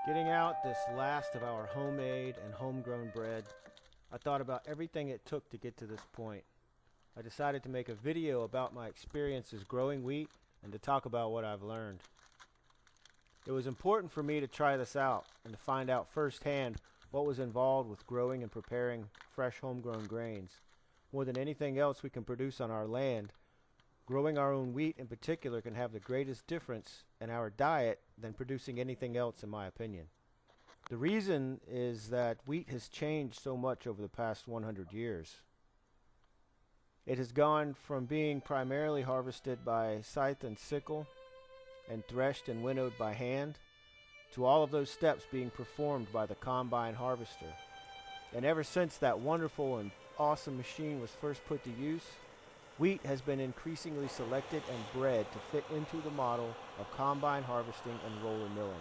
Getting out this last of our homemade and homegrown bread, I thought about everything it took to get to this point. I decided to make a video about my experiences growing wheat and to talk about what I've learned. It was important for me to try this out and to find out firsthand what was involved with growing and preparing fresh homegrown grains. More than anything else we can produce on our land, growing our own wheat in particular can have the greatest difference in our diet than producing anything else, in my opinion. The reason is that wheat has changed so much over the past 100 years. It has gone from being primarily harvested by scythe and sickle and threshed and winnowed by hand to all of those steps being performed by the combine harvester. And ever since that wonderful and awesome machine was first put to use, wheat has been increasingly selected and bred to fit into the model of combine harvesting and roller milling.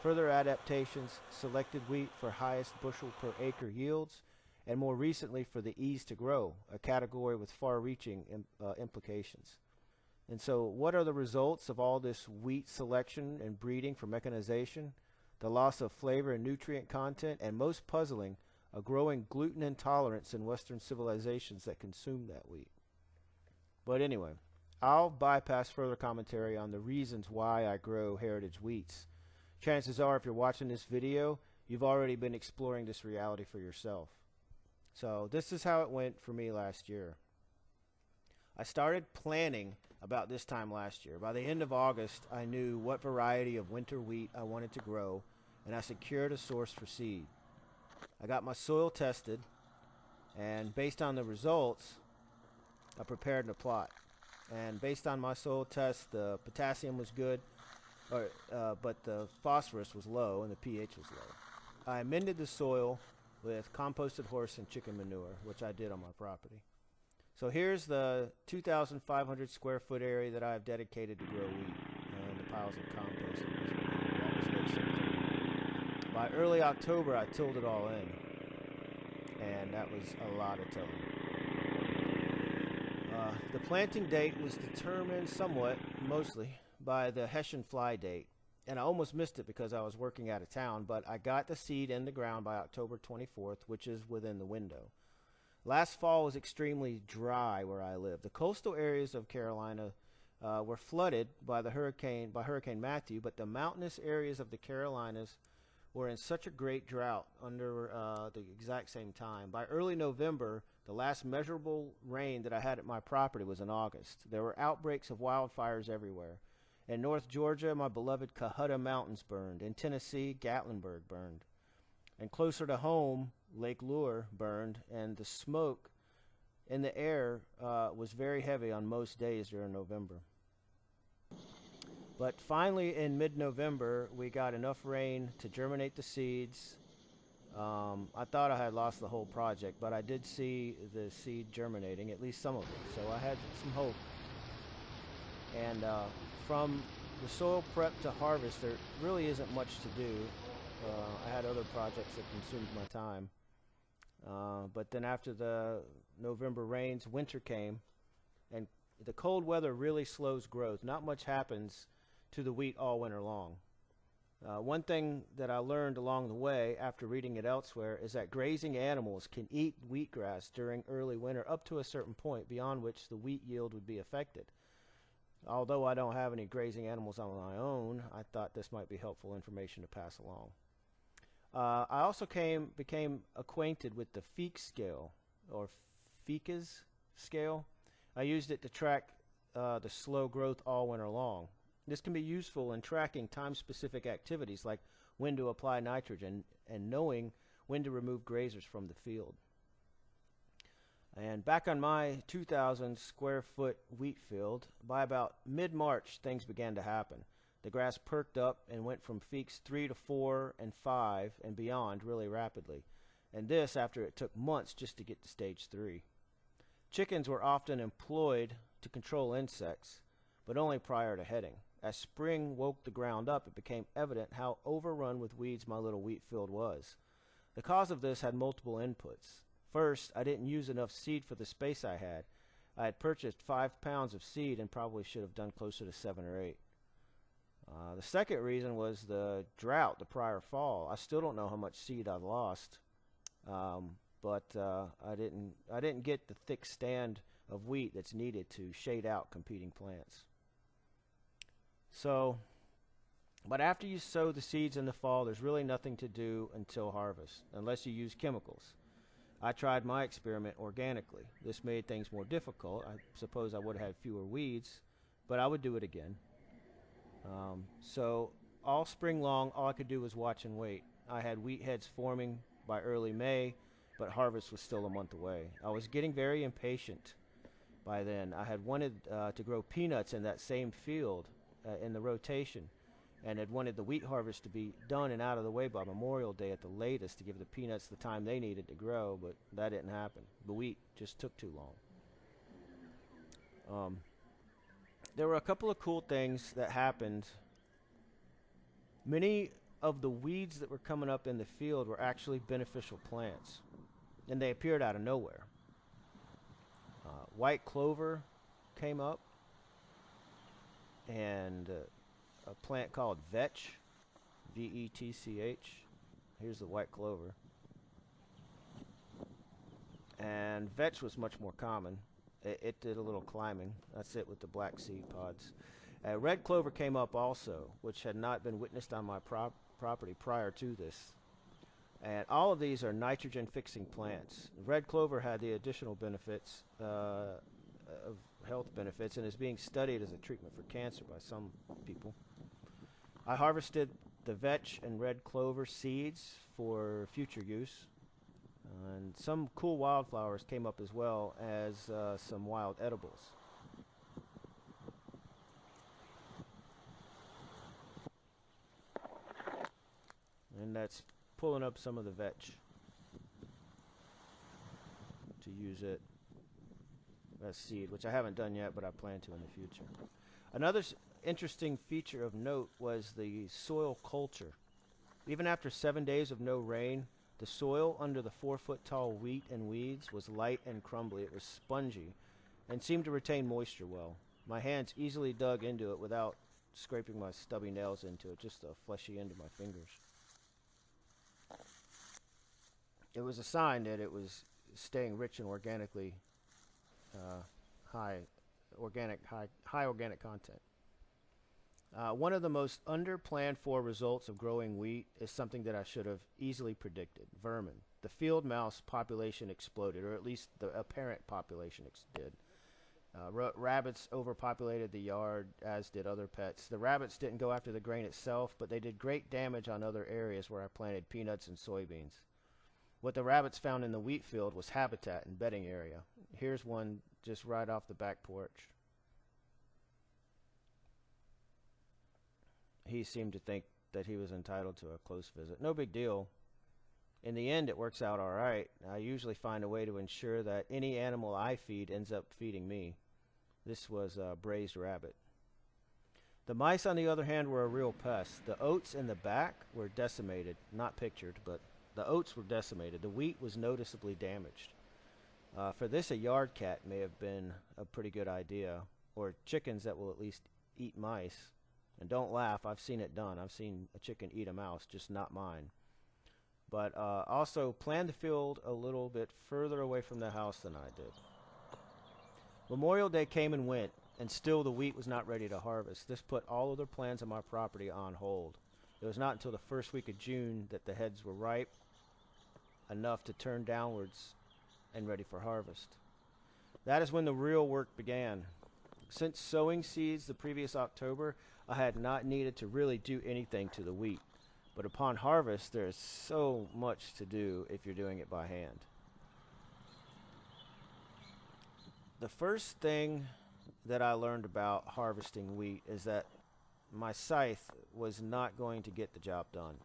Further adaptations selected wheat for highest bushel per acre yields, and more recently for the ease to grow, a category with far-reaching implications. And so what are the results of all this wheat selection and breeding for mechanization? The loss of flavor and nutrient content, and most puzzling, a growing gluten intolerance in Western civilizations that consume that wheat. But anyway, I'll bypass further commentary on the reasons why I grow heritage wheats. Chances are, if you're watching this video, you've already been exploring this reality for yourself. So this is how it went for me last year. I started planning about this time last year. By the end of August, I knew what variety of winter wheat I wanted to grow, and I secured a source for seed. I got my soil tested, and based on the results, I prepared a plot. And based on my soil test, the potassium was good, but the phosphorus was low and the pH was low. I amended the soil with composted horse and chicken manure, which I did on my property. So here's the 2,500 square foot area that I have dedicated to grow wheat, and the piles of compost. That was late September. By early October, I tilled it all in, and that was a lot of tilling. The planting date was determined somewhat, mostly, by the Hessian fly date, and I almost missed it because I was working out of town, but I got the seed in the ground by October 24th, which is within the window. Last fall was extremely dry where I live. The coastal areas of Carolina were flooded by Hurricane Matthew, but the mountainous areas of the Carolinas were in such a great drought under the exact same time. By early November, the last measurable rain that I had at my property was in August. There were outbreaks of wildfires everywhere. In North Georgia, my beloved Cohutta Mountains burned. In Tennessee, Gatlinburg burned. And closer to home, Lake Lure burned, and the smoke in the air was very heavy on most days during November. But finally, in mid-November, we got enough rain to germinate the seeds. I thought I had lost the whole project, but I did see the seed germinating, at least some of it. So I had some hope. And from the soil prep to harvest, there really isn't much to do. I had other projects that consumed my time. But then after the November rains, winter came, and the cold weather really slows growth. Not much happens to the wheat all winter long. One thing that I learned along the way after reading it elsewhere is that grazing animals can eat wheatgrass during early winter up to a certain point, beyond which the wheat yield would be affected. Although I don't have any grazing animals on my own, I thought this might be helpful information to pass along. I also became acquainted with the Feek scale, or Feekes scale. I used it to track the slow growth all winter long. This can be useful in tracking time-specific activities like when to apply nitrogen and knowing when to remove grazers from the field. And back on my 2,000 square foot wheat field, by about mid-March, things began to happen. The grass perked up and went from Feeks 3 to 4 and 5 and beyond really rapidly. And this after it took months just to get to stage 3. Chickens were often employed to control insects, but only prior to heading. As spring woke the ground up, it became evident how overrun with weeds my little wheat field was. The cause of this had multiple inputs. First, I didn't use enough seed for the space I had. I had purchased 5 pounds of seed and probably should have done closer to 7 or 8. The second reason was the drought the prior fall. I still don't know how much seed I lost, but I didn't get the thick stand of wheat that's needed to shade out competing plants. So, but after you sow the seeds in the fall, there's really nothing to do until harvest, unless you use chemicals. I tried my experiment organically. This made things more difficult. I suppose I would have had fewer weeds, but I would do it again. So all spring long, all I could do was watch and wait. I had wheat heads forming by early May, but harvest was still a month away. I was getting very impatient by then. I had wanted to grow peanuts in that same field in the rotation, and had wanted the wheat harvest to be done and out of the way by Memorial Day at the latest to give the peanuts the time they needed to grow, but that didn't happen. The wheat just took too long. There were a couple of cool things that happened. Many of the weeds that were coming up in the field were actually beneficial plants, and they appeared out of nowhere. White clover came up, and a plant called vetch, V-E-T-C-H. Here's the white clover. And vetch was much more common. It did a little climbing. That's it with the black seed pods. Red clover came up also, which had not been witnessed on my property prior to this. And all of these are nitrogen-fixing plants. Red clover had the additional benefits of health benefits and is being studied as a treatment for cancer by some people. I harvested the vetch and red clover seeds for future use. And some cool wildflowers came up as well as some wild edibles. And that's pulling up some of the vetch to use it as seed, which I haven't done yet, but I plan to in the future. Another interesting feature of note was the soil culture. Even after 7 days of no rain, the soil under the 4-foot-tall wheat and weeds was light and crumbly. It was spongy and seemed to retain moisture well. My hands easily dug into it without scraping my stubby nails into it, just the fleshy end of my fingers. It was a sign that it was staying rich and organically high organic content. One of the most under-planned for results of growing wheat is something that I should have easily predicted: vermin. The field mouse population exploded, or at least the apparent population did. Rabbits overpopulated the yard, as did other pets. The rabbits didn't go after the grain itself, but they did great damage on other areas where I planted peanuts and soybeans. What the rabbits found in the wheat field was habitat and bedding area. Here's one just right off the back porch. He seemed to think that he was entitled to a close visit. No big deal. In the end, it works out all right. I usually find a way to ensure that any animal I feed ends up feeding me. This was a braised rabbit. The mice, on the other hand, were a real pest. The oats in the back were decimated. Not pictured, but the oats were decimated. The wheat was noticeably damaged. For this, a yard cat may have been a pretty good idea, or chickens that will at least eat mice. And don't laugh, I've seen it done. I've seen a chicken eat a mouse, just not mine. But also plan the field a little bit further away from the house than I did. Memorial Day came and went, and still the wheat was not ready to harvest. This put all other plans on my property on hold. It was not until the first week of June that the heads were ripe enough to turn downwards and ready for harvest. That is when the real work began. Since sowing seeds the previous October, I had not needed to really do anything to the wheat. But upon harvest, there is so much to do if you're doing it by hand. The first thing that I learned about harvesting wheat is that my scythe was not going to get the job done.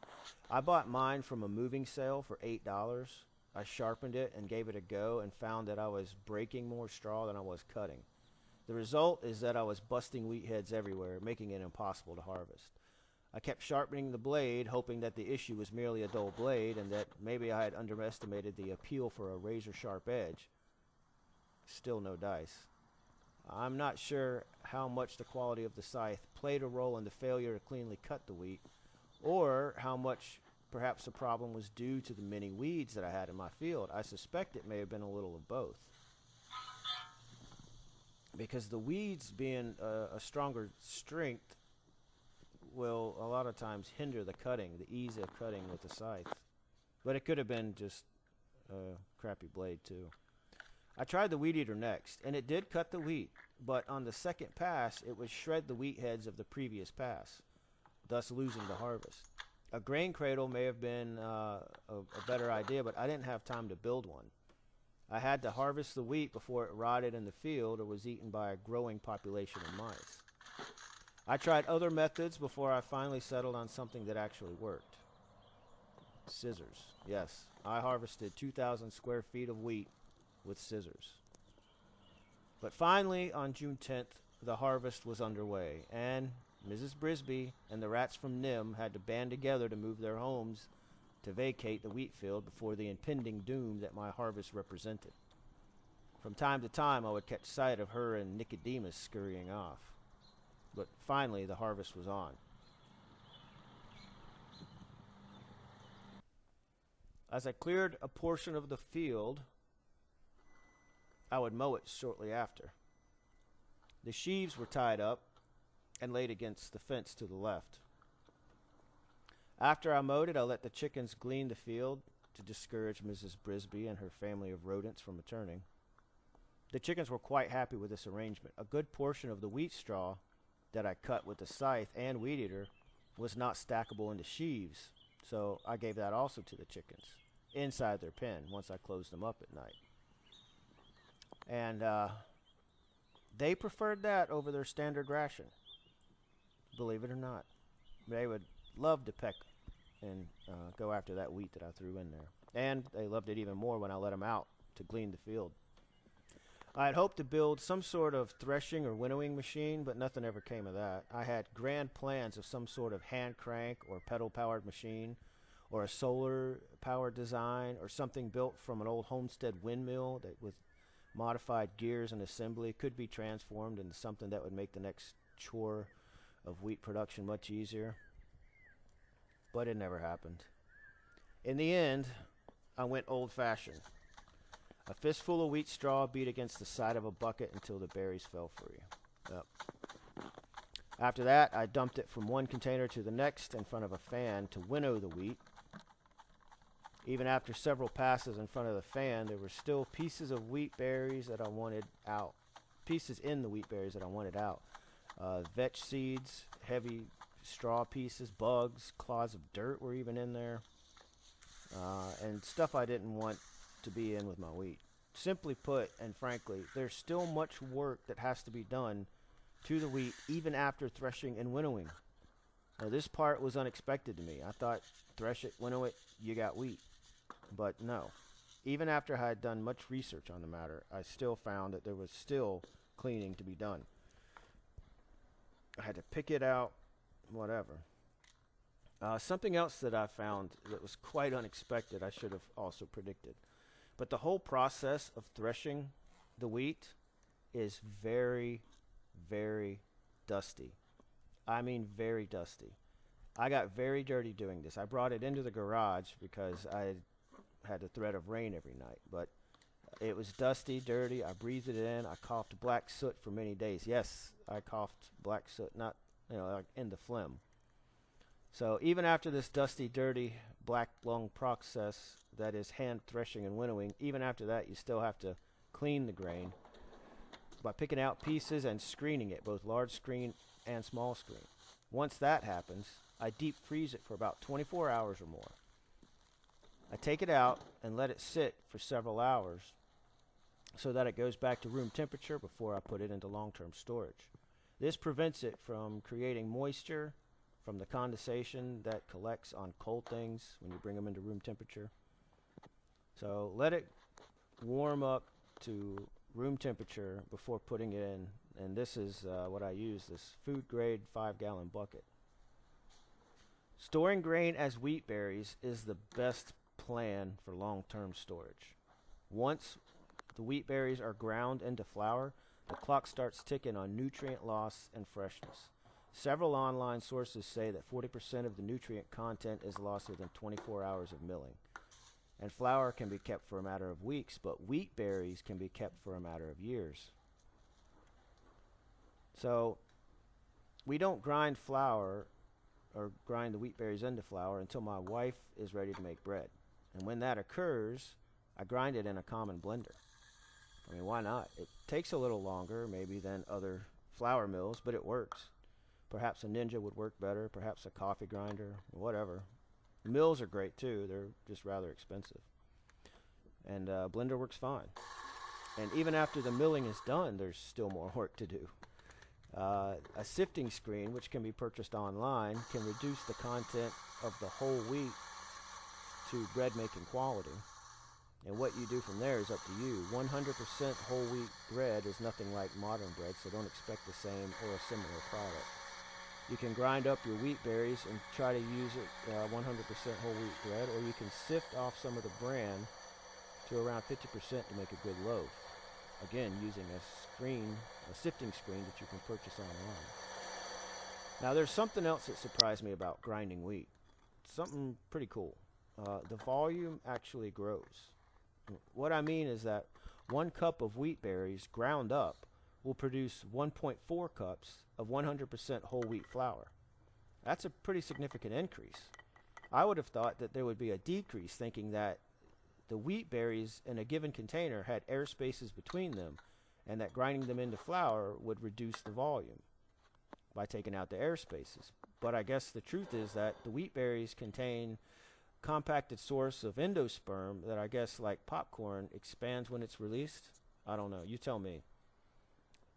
I bought mine from a moving sale for $8. I sharpened it and gave it a go and found that I was breaking more straw than I was cutting. The result is that I was busting wheat heads everywhere, making it impossible to harvest. I kept sharpening the blade, hoping that the issue was merely a dull blade and that maybe I had underestimated the appeal for a razor-sharp edge. Still no dice. I'm not sure how much the quality of the scythe played a role in the failure to cleanly cut the wheat, or how much perhaps the problem was due to the many weeds that I had in my field. I suspect it may have been a little of both, because the weeds being a stronger strength will a lot of times hinder the cutting, the ease of cutting with the scythe. But it could have been just a crappy blade too. I tried the weed eater next, and it did cut the wheat, but on the second pass it would shred the wheat heads of the previous pass, thus losing the harvest. A grain cradle may have been a better idea, but I didn't have time to build one. I had to harvest the wheat before it rotted in the field or was eaten by a growing population of mice. I tried other methods before I finally settled on something that actually worked. Scissors. Yes, I harvested 2,000 square feet of wheat with scissors. But finally, on June 10th, the harvest was underway, and Mrs. Brisby and the rats from Nim had to band together to move their homes to vacate the wheat field before the impending doom that my harvest represented. From time to time, I would catch sight of her and Nicodemus scurrying off. But finally, the harvest was on. As I cleared a portion of the field, I would mow it shortly after. The sheaves were tied up and laid against the fence to the left. After I mowed it, I let the chickens glean the field to discourage Mrs. Brisby and her family of rodents from returning. The chickens were quite happy with this arrangement. A good portion of the wheat straw that I cut with the scythe and weed eater was not stackable into sheaves, so I gave that also to the chickens inside their pen once I closed them up at night. And they preferred that over their standard ration, believe it or not. They would love to peck and go after that wheat that I threw in there. And they loved it even more when I let them out to glean the field. I had hoped to build some sort of threshing or winnowing machine, but nothing ever came of that. I had grand plans of some sort of hand crank or pedal-powered machine, or a solar-powered design, or something built from an old homestead windmill that with modified gears and assembly could be transformed into something that would make the next chore of wheat production much easier. But it never happened. In the end, I went old-fashioned. A fistful of wheat straw beat against the side of a bucket until the berries fell free. Yep. After that, I dumped it from one container to the next in front of a fan to winnow the wheat. Even after several passes in front of the fan, there were still pieces of wheat berries that I wanted out. Pieces in the wheat berries that I wanted out. Vetch seeds, heavy straw pieces, bugs, clods of dirt were even in there. And stuff I didn't want to be in with my wheat. Simply put, and frankly, there's still much work that has to be done to the wheat even after threshing and winnowing. Now, this part was unexpected to me. I thought, thresh it, winnow it, you got wheat. But no. Even after I had done much research on the matter, I still found that there was still cleaning to be done. I had to pick it out, whatever. Something else that I found that was quite unexpected, I should have also predicted. But the whole process of threshing the wheat is very, very dusty. I mean very dusty. I got very dirty doing this. I brought it into the garage because I had the threat of rain every night. But it was dusty, dirty. I breathed it in. I coughed black soot for many days. Yes, I coughed black soot, not, like in the phlegm. So even after this dusty, dirty, black lung process that is hand threshing and winnowing, even after that you still have to clean the grain by picking out pieces and screening it, both large screen and small screen. Once that happens, I deep freeze it for about 24 hours or more. I take it out and let it sit for several hours so that it goes back to room temperature before I put it into long-term storage. This prevents it from creating moisture from the condensation that collects on cold things when you bring them into room temperature. So let it warm up to room temperature before putting it in. And this is what I use, this food grade 5-gallon bucket. Storing grain as wheat berries is the best plan for long-term storage. Once the wheat berries are ground into flour, the clock starts ticking on nutrient loss and freshness. Several online sources say that 40% of the nutrient content is lost within 24 hours of milling. And flour can be kept for a matter of weeks, but wheat berries can be kept for a matter of years. So we don't grind flour or grind the wheat berries into flour until my wife is ready to make bread. And when that occurs, I grind it in a common blender. I mean, why not? It takes a little longer maybe than other flour mills, but it works. Perhaps a Ninja would work better, perhaps a coffee grinder, whatever. Mills are great too, they're just rather expensive. And blender works fine. And even after the milling is done, there's still more work to do. A sifting screen, which can be purchased online, can reduce the content of the whole wheat to bread making quality. And what you do from there is up to you. 100% whole wheat bread is nothing like modern bread, so don't expect the same or a similar product. You can grind up your wheat berries and try to use it 100% whole wheat bread, or you can sift off some of the bran to around 50% to make a good loaf. Again, using a sifting screen that you can purchase online. Now, there's something else that surprised me about grinding wheat. Something pretty cool. The volume actually grows. What I mean is that 1 cup of wheat berries ground up will produce 1.4 cups of 100% whole wheat flour. That's a pretty significant increase. I would have thought that there would be a decrease, thinking that the wheat berries in a given container had air spaces between them, and that grinding them into flour would reduce the volume by taking out the air spaces. But I guess the truth is that the wheat berries contain compacted source of endosperm that, I guess like popcorn, expands when it's released. I don't know, you tell me.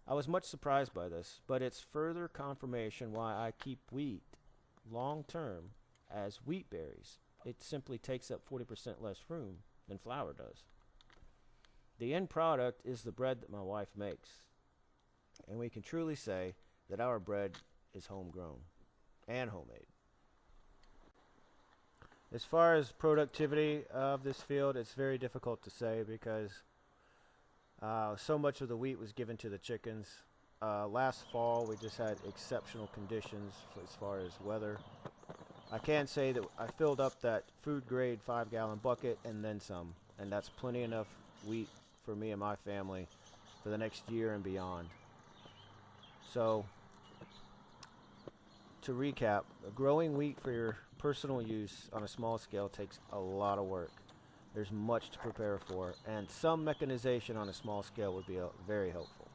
I was much surprised by this, but it's further confirmation why I keep wheat long term as wheat berries. It simply takes up 40% less room than flour does. The end product is the bread that my wife makes, and we can truly say that our bread is homegrown and homemade. As far as productivity of this field, it's very difficult to say because so much of the wheat was given to the chickens. Last fall we just had exceptional conditions as far as weather. I can say that I filled up that food grade 5-gallon bucket and then some, and that's plenty enough wheat for me and my family for the next year and beyond. So to recap, growing wheat for your personal use on a small scale takes a lot of work. There's much to prepare for, and some mechanization on a small scale would be very helpful.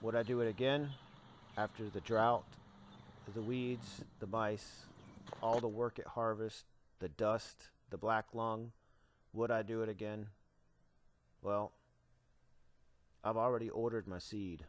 Would I do it again after the drought, the weeds, the mice, all the work at harvest, the dust, the black lung? Would I do it again? Well, I've already ordered my seed.